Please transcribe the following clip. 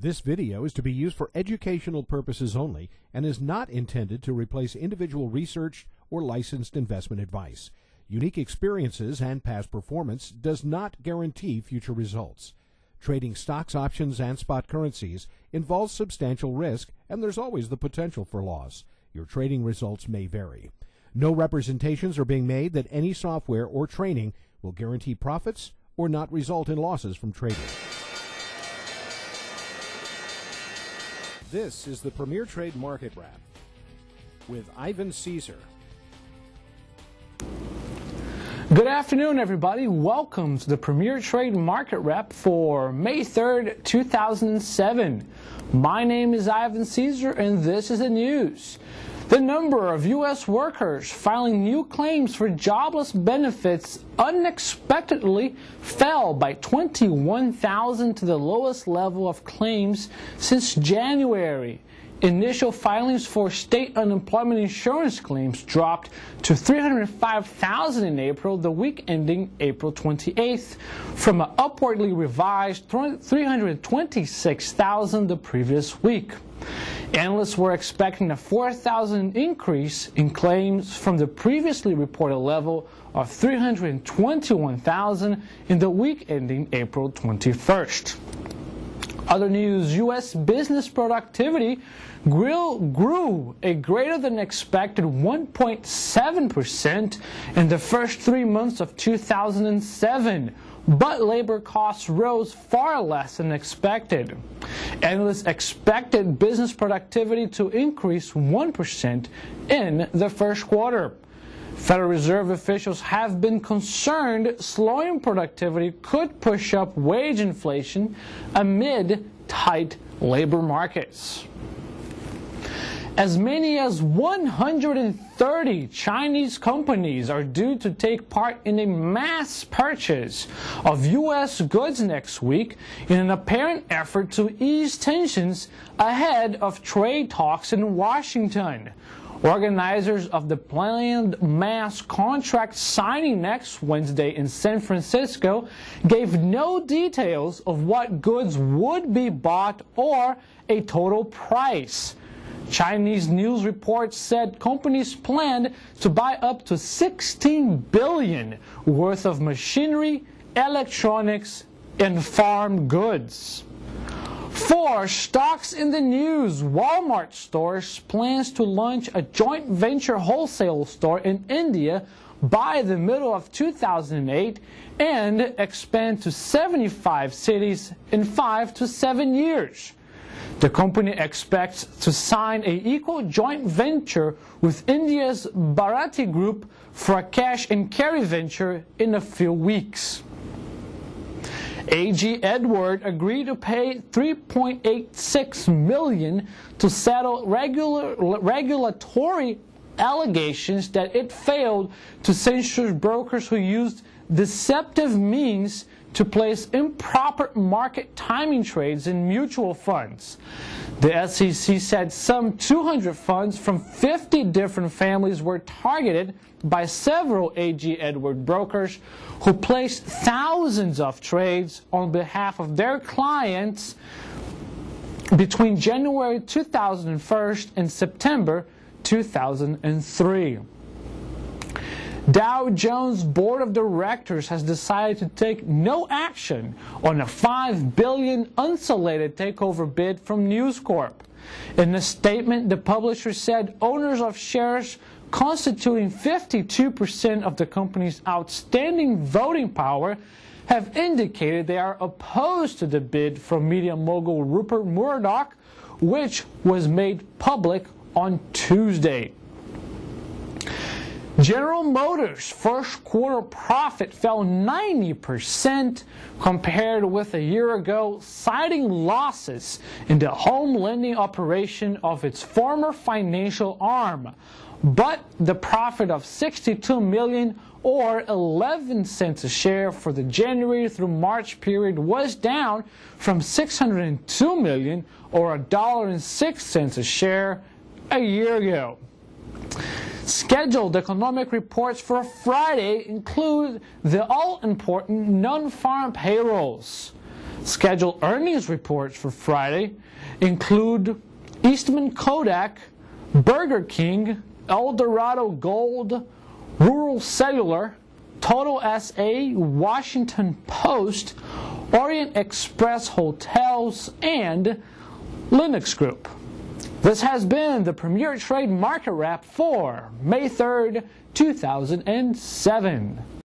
This video is to be used for educational purposes only and is not intended to replace individual research or licensed investment advice. Unique experiences and past performance does not guarantee future results. Trading stocks, options, and spot currencies involves substantial risk, and there's always the potential for loss. Your trading results may vary. No representations are being made that any software or training will guarantee profits or not result in losses from trading. This is the Premier Trade Market Wrap with Ivan Caesar. Good afternoon, everybody. Welcome to the Premier Trade Market Wrap for May 3rd, 2007. My name is Ivan Caesar, and this is the news. The number of U.S. workers filing new claims for jobless benefits unexpectedly fell by 21,000 to the lowest level of claims since January. Initial filings for state unemployment insurance claims dropped to 305,000 in April, the week ending April 28th, from an upwardly revised 326,000 the previous week. Analysts were expecting a 4,000 increase in claims from the previously reported level of 321,000 in the week ending April 21st. Other news, U.S. business productivity grew a greater than expected 1.7% in the first 3 months of 2007, but labor costs rose far less than expected. Analysts expected business productivity to increase 1% in the first quarter. Federal Reserve officials have been concerned slowing productivity could push up wage inflation amid tight labor markets. As many as 130 Chinese companies are due to take part in a mass purchase of U.S. goods next week in an apparent effort to ease tensions ahead of trade talks in Washington. Organizers of the planned mass contract signing next Wednesday in San Francisco gave no details of what goods would be bought or a total price. Chinese news reports said companies planned to buy up to $16 billion worth of machinery, electronics, and farm goods. For stocks in the news, Walmart stores plans to launch a joint venture wholesale store in India by the middle of 2008 and expand to 75 cities in 5 to 7 years. The company expects to sign an equal joint venture with India's Bharati Group for a cash and carry venture in a few weeks. AG Edward agreed to pay $3.86 million to settle regulatory allegations that it failed to censure brokers who used deceptive means to place improper market timing trades in mutual funds. The SEC said some 200 funds from 50 different families were targeted by several AG Edward brokers who placed thousands of trades on behalf of their clients between January 2001 and September 2003. Dow Jones Board of Directors has decided to take no action on a $5 billion unsolicited takeover bid from News Corp. In a statement, the publisher said owners of shares constituting 52% of the company's outstanding voting power have indicated they are opposed to the bid from media mogul Rupert Murdoch, which was made public on Tuesday. General Motors' first quarter profit fell 90% compared with a year ago, citing losses in the home lending operation of its former financial arm. But the profit of $62 million or 11 cents a share for the January through March period was down from $602 million or $1.06 a share a year ago. Scheduled economic reports for Friday include the all-important non-farm payrolls. Scheduled earnings reports for Friday include Eastman Kodak, Burger King, El Dorado Gold, Rural Cellular, Total SA, Washington Post, Orient Express Hotels, and Linux Group. This has been the Premier Trade Market Wrap for May 3rd, 2007.